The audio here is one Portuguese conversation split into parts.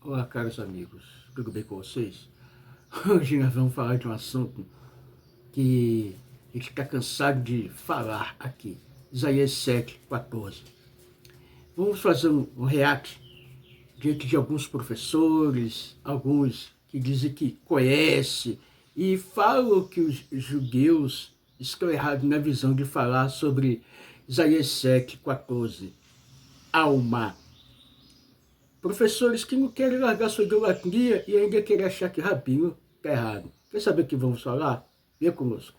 Olá, caros amigos, tudo bem com vocês? Hoje nós vamos falar de um assunto que a gente está cansado de falar aqui, Isaías 7:14. Vamos fazer um react diante de alguns professores, alguns que dizem que conhecem e falam que os judeus estão errados na visão de falar sobre Isaías 7:14, alma. Professores que não querem largar sua idolatria e ainda querem achar que Rabino está errado. Quer saber o que vamos falar? Vem conosco.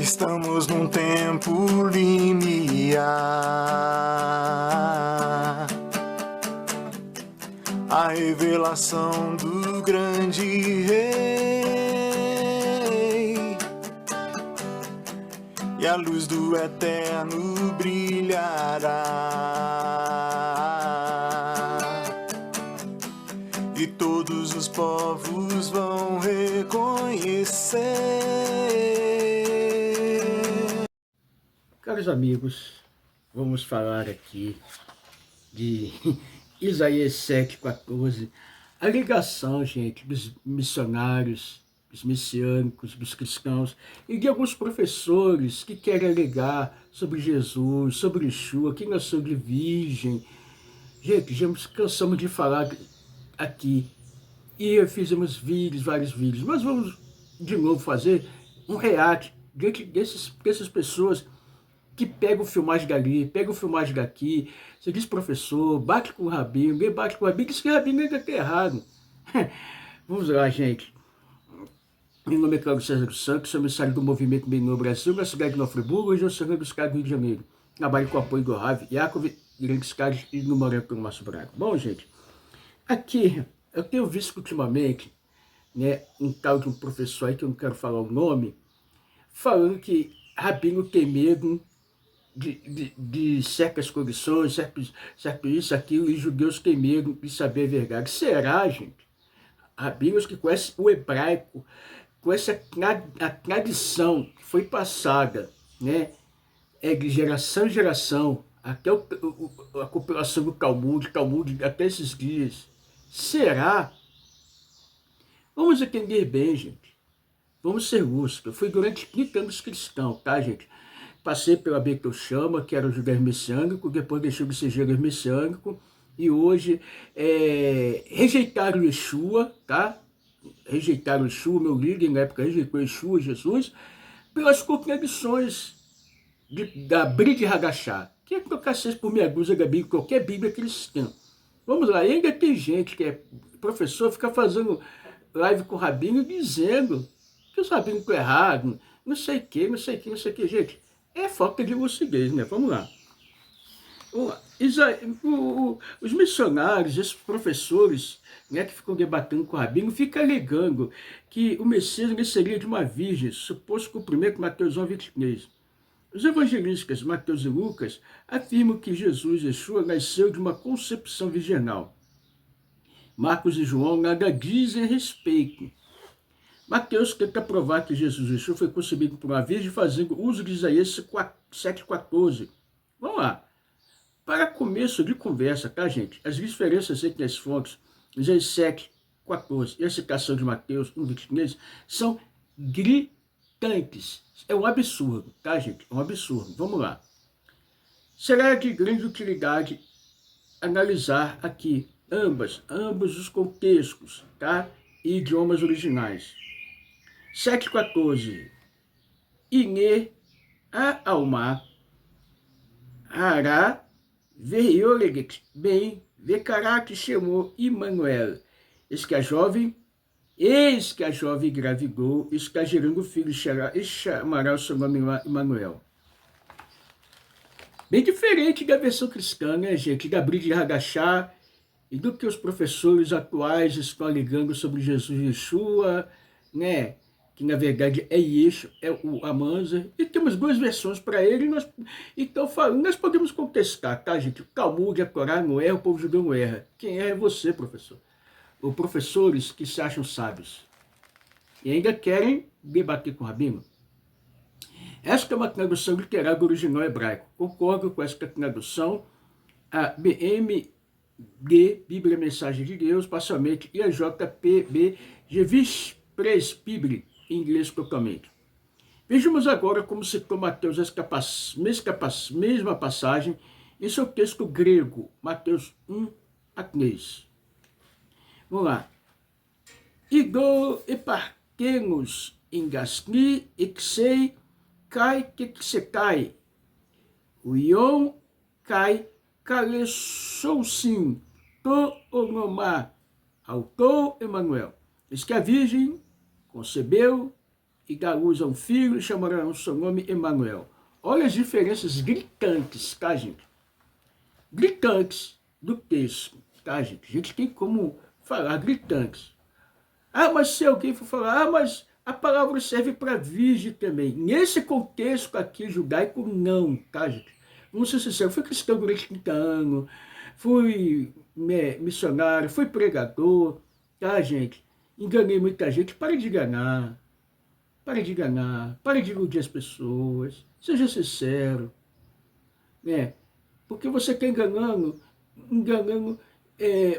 Estamos num tempo limiar, a revelação do grande rei, e a luz do eterno brilhará, e todos os povos vão reconhecer. Caros amigos, vamos falar aqui de Isaías 7:14, a ligação, gente, dos missionários, dos messiânicos, dos cristãos e de alguns professores que querem alegar sobre Jesus, sobre Yeshua, que nasceu de virgem. Gente, já nos cansamos de falar aqui e fizemos vídeos, vários vídeos, mas vamos de novo fazer um react diante dessas pessoas que pegam filmagem dali, pegam filmagem daqui. Você diz professor, bate com o rabino, ninguém bate com o rabino, diz que o rabino ainda está errado. Vamos lá, gente. Meu nome é Cláudio César dos Santos, sou emissário do Movimento Bem no Brasil, na cidade de Nova Friburgo, e eu sou dos caras do Rio de Janeiro. Trabalho com o apoio do Rav, Yaakov, grandes caras e no Morango pelo Márcio Braga. Bom, gente, aqui eu tenho visto ultimamente, né, um tal de um professor aí, que eu não quero falar o nome, falando que rabino tem medo de certas condições, certo isso, aquilo, e judeus têm medo de saber a verdade. Será, gente? Rabinos que conhecem o hebraico, conhecem a tradição que foi passada, né, de geração em geração, até a compilação do Talmud, até esses dias. Será? Vamos entender bem, gente. Vamos ser lúcidos. Eu fui durante 30 anos cristão, tá, gente? Passei pela Beit Chama, que era o judeu messiânico, depois deixou de ser judeu messiânico, e hoje rejeitaram Yeshua, tá? Rejeitaram Yeshua, meu líder na época rejeitou Yeshua, Jesus, pelas contradições da Brit Hadashah, que é trocar 6 por meia dúzia da Bíblia, qualquer Bíblia cristã. Vamos lá, e ainda tem gente que é professor, fica fazendo live com o rabino dizendo que os rabinos estão errados, não sei o que, não sei o que, não sei o que, gente. É falta de lucidez, né? Vamos lá. Os missionários, esses professores, né, que ficam debatendo com o rabino, ficam alegando que o Messias nasceria de uma virgem, suposto cumprimento de Mateus 1:23. Os evangelistas Mateus e Lucas afirmam que Jesus, Yeshua, nasceu de uma concepção virginal. Marcos e João nada dizem a respeito. Mateus tenta provar que Jesus Yeshua foi concebido por uma virgem fazendo uso de Isaías 7:14. Vamos lá. Para começo de conversa, tá, gente? As diferenças entre as fontes, Isaías 7:14 e a citação de Mateus 1:23, são gritantes. É um absurdo, tá, gente? É um absurdo. Vamos lá. Será de grande utilidade analisar aqui ambos os contextos, tá? E idiomas originais. 7:14. Ine a alma hará veioleget bem vecará chamou Immanuel. Eis que a jovem engravidou, está gerando filho e chamará o seu nome Immanuel. Bem diferente da versão cristã, né, gente? Da Brit Hadashah e do que os professores atuais estão alegando sobre Jesus e Yeshua, né? que na verdade é Yeshua, é o Amanza, e temos duas versões para ele, então nós podemos contestar, tá, gente? O Talmud, a Torá não erra, o povo judeu não erra. Quem erra é você, professor. Ou professores que se acham sábios e ainda querem debater com o Rabino. Esta é uma tradução literal do original hebraico. Concordo com esta tradução, a BMD, Bíblia Mensagem de Deus, parcialmente, e a JPB, Jewish Press Bible, em inglês totalmente. Vejamos agora como citou Mateus esta mesma passagem em seu texto grego, Mateus 1-3. Vamos lá. Igo eparquenos engasni exei kai keksekai. Uion kai kalesousim to onomá. Autor Emanuel. Diz que a Virgem concebeu e dá luz a um filho e chamará o seu nome Emanuel. Olha as diferenças gritantes, tá, gente? Gritantes do texto, tá, gente? A gente tem como falar gritantes. Ah, mas se alguém for falar, mas a palavra serve para virgem também. Nesse contexto aqui judaico, não, tá, gente? Vamos ser sinceros, fui cristão durante 30 anos, fui missionário, fui pregador, tá, gente? Enganei muita gente, pare de enganar. Pare de enganar, pare de iludir as pessoas, seja sincero, né? Porque você está enganando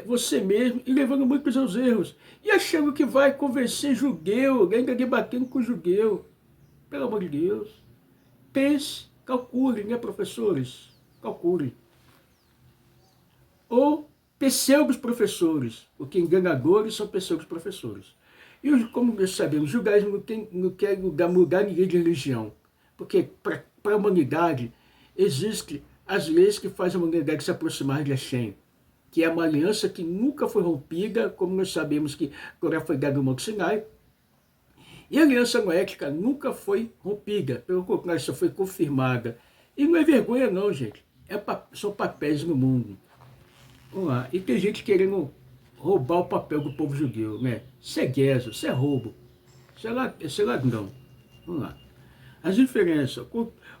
você mesmo e levando muitos aos erros. E achando que vai convencer judeu, ainda debatendo com judeu. Pelo amor de Deus. Pense, calcule, né, professores? Calcule. Ou pseudos professores, porque enganadores são pseudos professores. E como nós sabemos, o judaísmo não quer mudar ninguém de religião. Porque para a humanidade existem as leis que fazem a humanidade se aproximar de Hashem, que é uma aliança que nunca foi rompida, como nós sabemos que a Torá foi dada no Monte Sinai. E a aliança noética nunca foi rompida, pelo contrário, só foi confirmada. E não é vergonha não, gente. São papéis no mundo. Vamos lá. E tem gente querendo roubar o papel do povo judeu, né? Isso é guezo, isso é roubo, isso é ladrão. Vamos lá. As diferenças.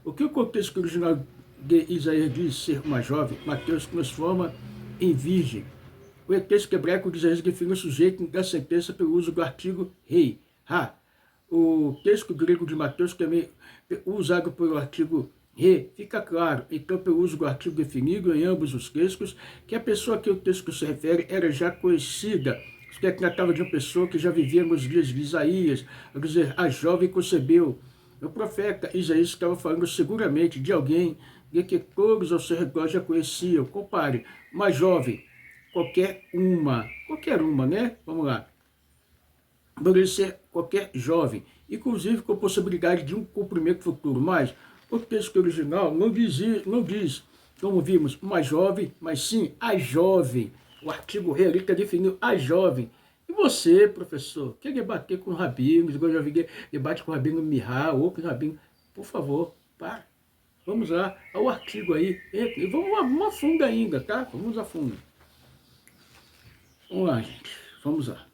O que o contexto original de Isaías diz ser uma jovem, Mateus transforma em virgem. O texto hebraico de Isaías define o sujeito da sentença pelo uso do artigo rei, ha. O texto grego de Mateus também usado pelo artigo re, fica claro, então pelo uso do artigo definido em ambos os textos, que a pessoa a que o texto se refere era já conhecida, que tratava de uma pessoa que já vivia nos dias de Isaías, quer dizer, a jovem concebeu. O profeta Isaías estava falando seguramente de alguém de que todos ao seu redor já conheciam. Compare, uma jovem, qualquer uma, né? Vamos lá. Poderia ser qualquer jovem, inclusive com possibilidade de um cumprimento futuro, mas o texto original não diz, como vimos, uma jovem, mas sim a jovem. O artigo realista definiu a jovem. E você, professor, quer debater com rabinos, igual eu já vi debate com o rabino Mihal, ou com o rabino, por favor, para. Vamos lá, olha o artigo aí, e vamos a fundo ainda, tá? Vamos a fundo. Vamos lá, gente, vamos lá.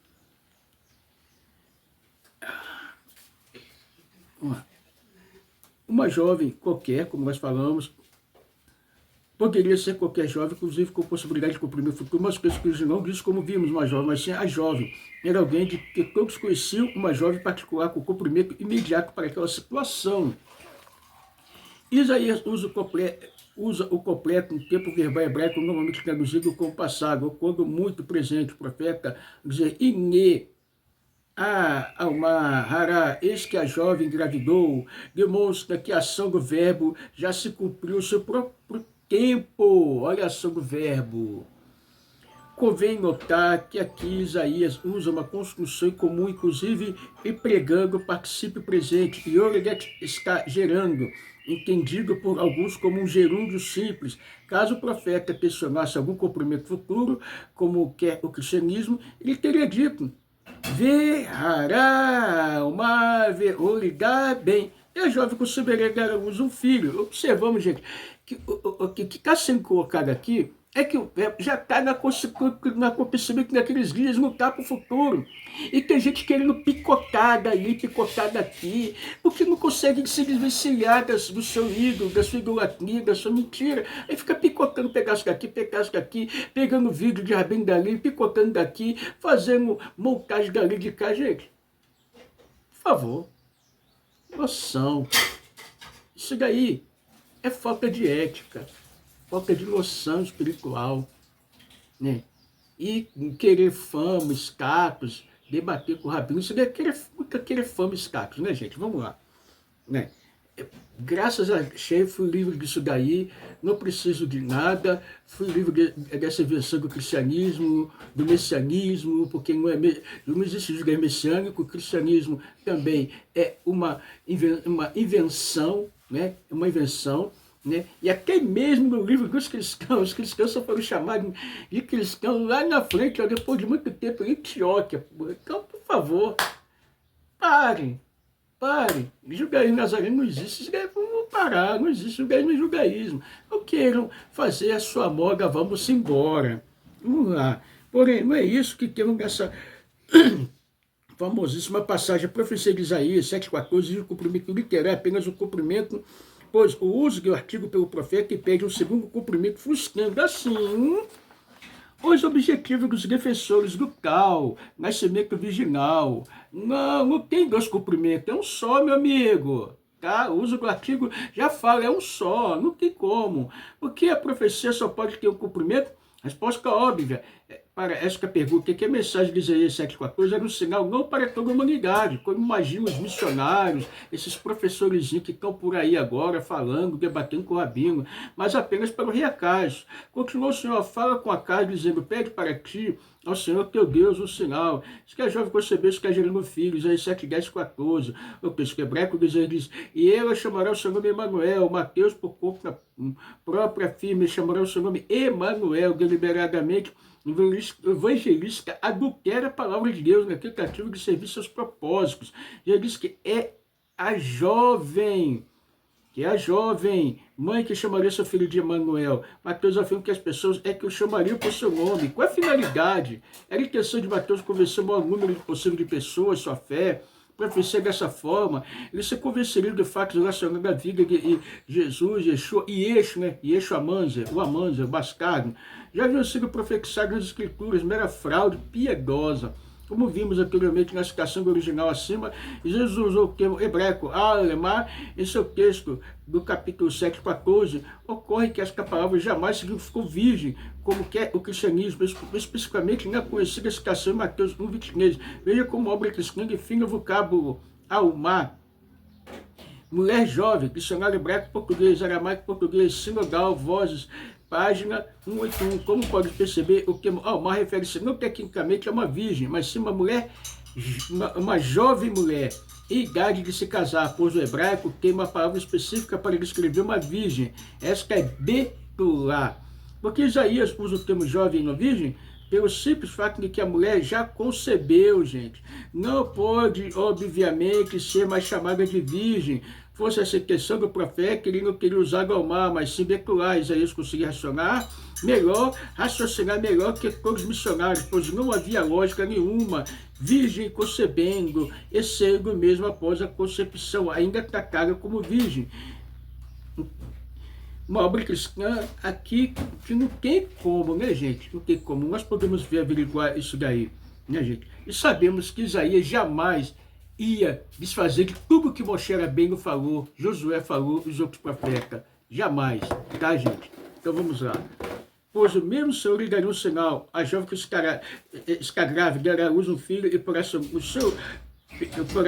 Uma jovem qualquer, como nós falamos, poderia ser qualquer jovem, inclusive com possibilidade de cumprir o futuro, mas o texto não diz como vimos uma jovem, mas sim a jovem. Era alguém de que todos conheciam, uma jovem particular com cumprimento imediato para aquela situação. Isaías usa o completo no tempo verbal hebraico, normalmente traduzido como passado, ou quando muito presente, o profeta dizer, Ine, Alma, eis que a jovem engravidou, demonstra que a ação do verbo já se cumpriu o seu próprio tempo. Olha a ação do verbo. Convém notar que aqui Isaías usa uma construção comum, inclusive empregando o particípio presente. E Yoreget está gerando, entendido por alguns como um gerúndio simples. Caso o profeta questionasse algum cumprimento futuro, como quer o cristianismo, ele teria dito, verá uma verolidade bem. E a jovem conceberá dar à luz um filho. Observamos, gente, que o que está sendo colocado aqui É que o verbo já está na acontecimento naqueles dias, não está para o futuro. E tem gente querendo picotar dali, picotar daqui, porque não consegue se desvencilhar do seu ídolo, da sua idolatria, da sua mentira. Aí fica picotando pedaço daqui, pegando vídeo de rabino dali, picotando daqui, fazendo montagem dali de cá. Gente, por favor, noção. Isso daí é falta de ética, falta de noção espiritual, né? E querer fama, status, debater com o rabino, isso daí é querer fama, status, né, gente? Vamos lá, né? Graças a Deus fui livre disso daí, não preciso de nada, fui livre dessa invenção do cristianismo, do messianismo, porque não existe judaísmo messiânico, o cristianismo também é uma invenção, né? Uma invenção, né? E até mesmo no livro dos cristãos, os cristãos só foram chamados de cristãos lá na frente, ó, depois de muito tempo, em Antioquia. Então, por favor, parem. Pare, judaísmo nazareno não existe, vamos parar, não existe judaísmo e judaísmo. Não queiram fazer a sua moda, vamos embora. Vamos lá. Porém, não é isso que temos nessa famosíssima passagem, a profecia de Isaías 7,14, o cumprimento literal é apenas o cumprimento, pois o uso do artigo pelo profeta impede um segundo cumprimento, frustrando assim os objetivos dos defensores do tal, nascimento virginal. Não tem dois cumprimentos, é um só, meu amigo. Tá? O uso do artigo já fala, é um só, não tem como. Porque a profecia só pode ter um cumprimento? Resposta óbvia para esta pergunta, que a mensagem de Isaías 7,14 era um sinal não para toda a humanidade, como imaginam os missionários, esses professores que estão por aí agora falando, debatendo com o rabino, mas apenas para o rei Acaz. Continuou o Senhor, fala com Acaz, dizendo, pede para ti, ao Senhor teu Deus, um sinal. Se que a jovem concebeu, se que gerando filhos, aí 7, 10, 14. O texto hebraico diz, e ela chamará o seu nome Emanuel, Mateus, por conta própria firme, chamará o seu nome Emanuel, deliberadamente. O evangelista adultera a palavra de Deus na tentativa de servir seus propósitos. Já diz que é a jovem mãe que chamaria seu filho de Emanuel. Mateus afirma que as pessoas é que o chamariam por seu nome. Qual é a finalidade? Era a intenção de Mateus convencer o maior número possível de pessoas, sua fé, profecia dessa forma. Ele se convenceria do fato relacionado à vida de Jesus, Yeshua e Yeshua, né? Yeshua Amanzer, o bastardo. Já haviam sido profetizados nas escrituras, mera fraude piedosa. Como vimos anteriormente na citação do original acima, Jesus usou o termo hebraico alemar em seu texto do capítulo 7, 14. Ocorre que esta palavra jamais significou virgem, como que é o cristianismo, especificamente na conhecida citação em Mateus 1, 23. Veja como obra cristã define o vocábulo alma. Mulher jovem, dicionário hebraico, português, aramaico, português, sinodal, vozes, página 181. Como pode perceber, o termo alma refere-se não tecnicamente a uma virgem, mas sim uma mulher, uma jovem mulher, e idade de se casar, pois o hebraico tem uma palavra específica para descrever uma virgem. Esta é betulá. Porque Isaías usa o termo jovem e não virgem? Pelo simples fato de que a mulher já concebeu, gente. Não pode, obviamente, ser mais chamada de virgem. Fosse essa questão do profeta, ele não queria usar Galmar, mas sim Betulá. Isaías conseguia raciocinar melhor que todos os missionários, pois não havia lógica nenhuma. Virgem concebendo, e sendo mesmo após a concepção, ainda tratada como virgem. Uma obra cristã aqui que não tem como, né, gente? Não tem como. Nós podemos averiguar isso daí, né, gente? E sabemos que Isaías jamais ia desfazer de tudo que Moshe Rabbeinu falou, Josué falou, os outros profetas. Jamais, tá, gente? Então vamos lá. Pois o mesmo Senhor lhe daria um sinal. A jovem que está grávida dará à luz um filho e porá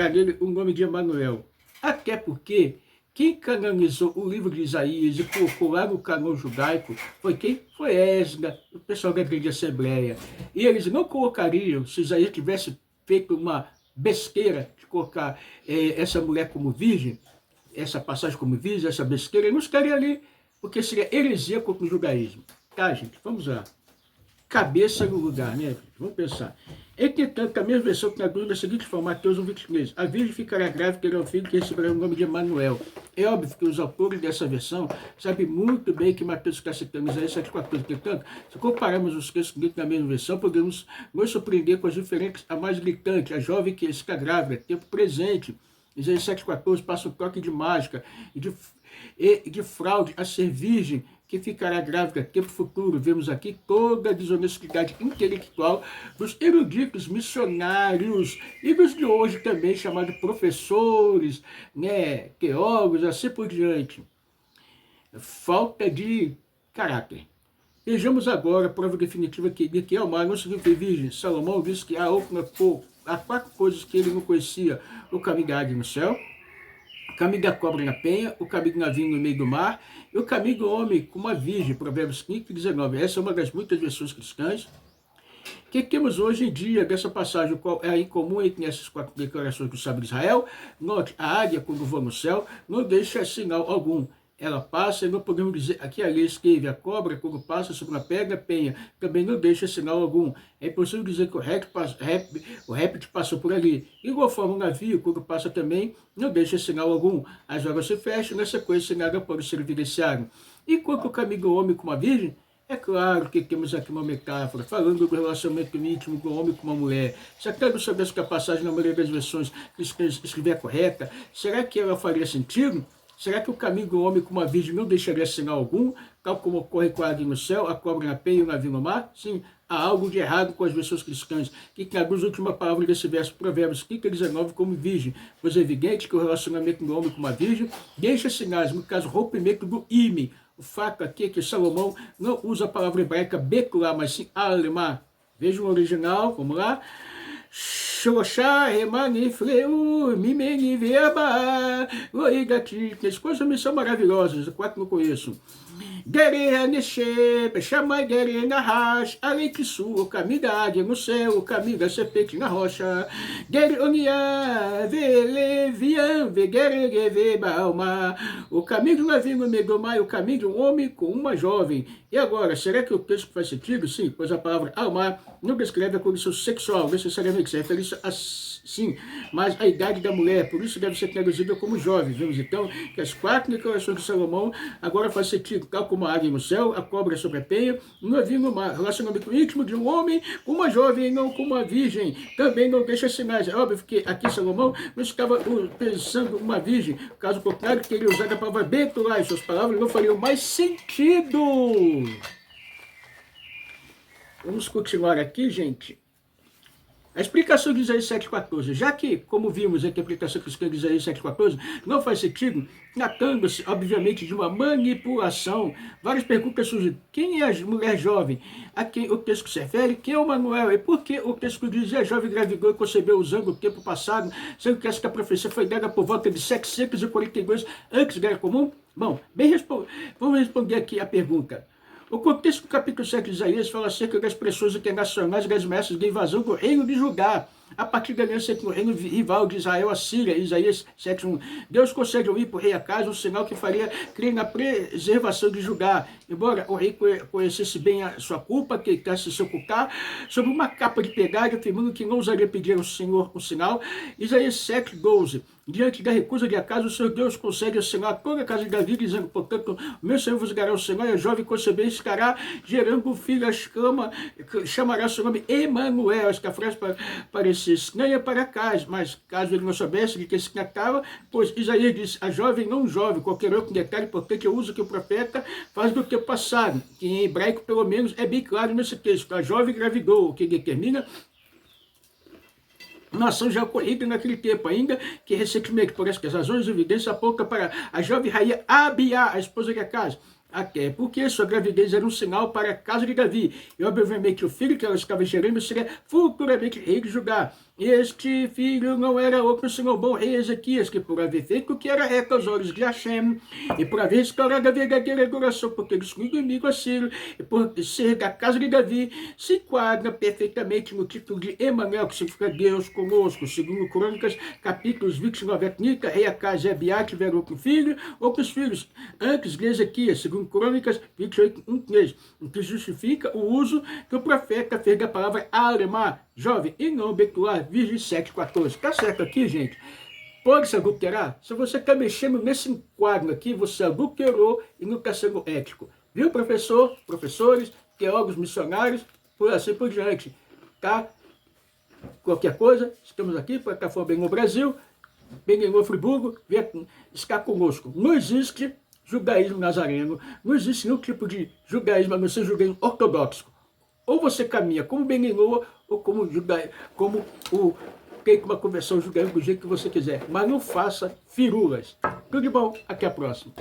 nele o nome de Emanuel. Até porque quem canonizou o livro de Isaías e colocou lá no canon judaico foi quem? Foi Esdras, o pessoal da grande assembleia. E eles não colocariam, se Isaías tivesse feito uma besteira de colocar essa mulher como virgem, essa passagem como virgem, essa besteira, não estaria ali, porque seria heresia contra o judaísmo. Tá, gente? Vamos lá. Cabeça no lugar, né? Vamos pensar. Entretanto, a mesma versão traduz da seguinte forma, Mateus 1:23. A virgem ficará grávida e terá um filho que receberá o nome de Emanuel. É óbvio que os autores dessa versão sabem muito bem que Mateus está citando Isaías 7,14. Portanto, se compararmos os textos lidos na mesma versão, podemos nos surpreender com as diferenças. A mais gritante, a jovem que está grávida, tempo presente. Isaías 7,14 passa um toque de mágica e de fraude a ser virgem, que ficará grávida tempo futuro. Vemos aqui toda a desonestidade intelectual dos eruditos missionários e dos de hoje também chamados professores, né, teólogos, assim por diante. Falta de caráter. Vejamos agora a prova definitiva que Elmar não se viu virgem. Salomão disse que há 4 coisas que ele não conhecia: o caminho da águia no céu, o caminho da cobra na penha, o caminho do navio no meio do mar e o caminho do homem com uma virgem, Provérbios 15:19. Essa é uma das muitas versões cristãs que temos hoje em dia dessa passagem, qual é incomum entre essas 4 declarações do sábio de Israel. Note, a águia, quando voa no céu, não deixa sinal algum. Ela passa, e não podemos dizer, aqui a lei escreve, a cobra, quando passa sobre uma pedra, penha, também não deixa sinal algum. É impossível dizer que o réptil passou por ali. Igual forma, o navio, quando passa também, não deixa sinal algum. As águas se fecham, na sequência, nada pode ser evidenciado. E quanto ao caminho do homem com uma virgem, é claro que temos aqui uma metáfora, falando do relacionamento íntimo do homem com uma mulher. Se até não soubesse que a passagem, na maioria das versões cristãs, estiver correta, será que ela faria sentido? Será que o caminho do homem com uma virgem não deixaria sinal algum, tal como ocorre com a águia no céu, a cobra na penha e o navio no mar? Sim, há algo de errado com as versões cristãs, que traduz a última palavra desse verso, Provérbios 15:19, como virgem, pois é evidente que o relacionamento do homem com uma virgem deixa sinais, no caso, rompimento do ímen. O fato aqui é que Salomão não usa a palavra hebraica bekulá, mas sim alemá. Veja o original, vamos lá. Xoxá, remanifleu, mimeni verba, oigati. As coisas são maravilhosas, 4 não conheço. Guerreira Nexep, Xamai Guerreira Nahash, Alequissu, o caminho da águia no céu, o caminho da serpente na rocha. Guerreira, Velevian, Veguerre, Vebalma, o caminho do navio no meio do mar, o caminho de um homem com uma jovem. E agora, será que o texto faz sentido? Sim, pois a palavra alma não descreve a condição sexual, necessariamente, se refere a sim, mas a idade da mulher, por isso deve ser traduzida como jovem. Vemos então que as 4 declarações de Salomão agora faz sentido, tal como a águia no céu, a cobra sobre a penha, o navio no mar. Relacionamento íntimo de um homem com uma jovem e não com uma virgem, também não deixa sinais. É óbvio que aqui Salomão não estava pensando uma virgem, caso contrário, teria usado a palavra betulá, e suas palavras não fariam mais sentido. Vamos continuar aqui, gente. A explicação de Isaías 7,14, já que, como vimos, a interpretação cristã de Isaías 7,14 não faz sentido, tratando-se, obviamente, de uma manipulação, várias perguntas surgem. Quem é a mulher jovem a quem o texto se refere? Quem é o Manuel? E por que o texto diz a jovem engravidou e concebeu usando o tempo passado, sendo que essa profecia foi dada por volta de 742 antes da Era Comum? Bom, vamos responder aqui a pergunta. O contexto do capítulo 7 de Isaías fala acerca das pressões internacionais e das ameaças de invasão do reino de Judá, a partir da aliança entre o reino rival de Israel, a Síria, Isaías 7:1. Deus concede ao ímpio rei Acaz um sinal que faria crer na preservação de Judá. Embora o rei conhecesse bem a sua culpa, que tentasse se ocultar sob uma capa de pedágio, afirmando que não ousaria pedir ao Senhor um sinal. Isaías 7:12. Diante da recusa de Acaz, o Senhor Deus concede ao Senhor a toda a casa de Davi, dizendo, portanto, o meu Senhor vos dará o Senhor, e a jovem conceber estará gerando um filho, chamará seu nome Emanuel. Esta frase parecia estranha para Acaz, mas caso ele não soubesse de que se tratava, pois Isaías disse, a jovem não jovem, qualquer outro detalhe importante é o uso que o profeta faz do tempo passado, que em hebraico, pelo menos, é bem claro nesse texto. A jovem engravidou, o que determina uma ação já ocorrida naquele tempo, ainda que recentemente, por essas razões, evidência aponta para a jovem rainha Abiá, a esposa de Acaz. Até porque sua gravidez era um sinal para a casa de Davi. E obviamente o filho que ela estava gerando seria futuramente rei de Judá. Este filho não era outro senão o bom rei Ezequias, que por haver feito o que era reto aos olhos de Hashem, e por haver restaurado a verdadeira adoração por ter destruído o inimigo assírio, e por ser da casa de Davi, se enquadra perfeitamente no título de Emanuel, que significa Deus conosco. Segundo Crônicas, capítulos 29, Nica, rei Acaz e Abiá tiveram outro filho, outros filhos, antes de Ezequias. Segundo em Crônicas 28:1-3, o que justifica o uso que o profeta fez da palavra alemã, jovem, e não Betuar, Virgem 7:14. Tá certo aqui, gente? Pode se adulterar? Se você está mexendo nesse enquadro aqui, você adulterou e não está sendo ético. Viu, professor, professores, teólogos, missionários, por assim por diante. Tá? Qualquer coisa, estamos aqui para Café Bem no Brasil, Bem no Friburgo, está conosco. Não existe judaísmo nazareno, não existe nenhum tipo de judaísmo, a não ser judaísmo ortodoxo. Ou você caminha como Beninoa, ou como uma conversão judaica do jeito que você quiser. Mas não faça firulas. Tudo de bom, até a próxima.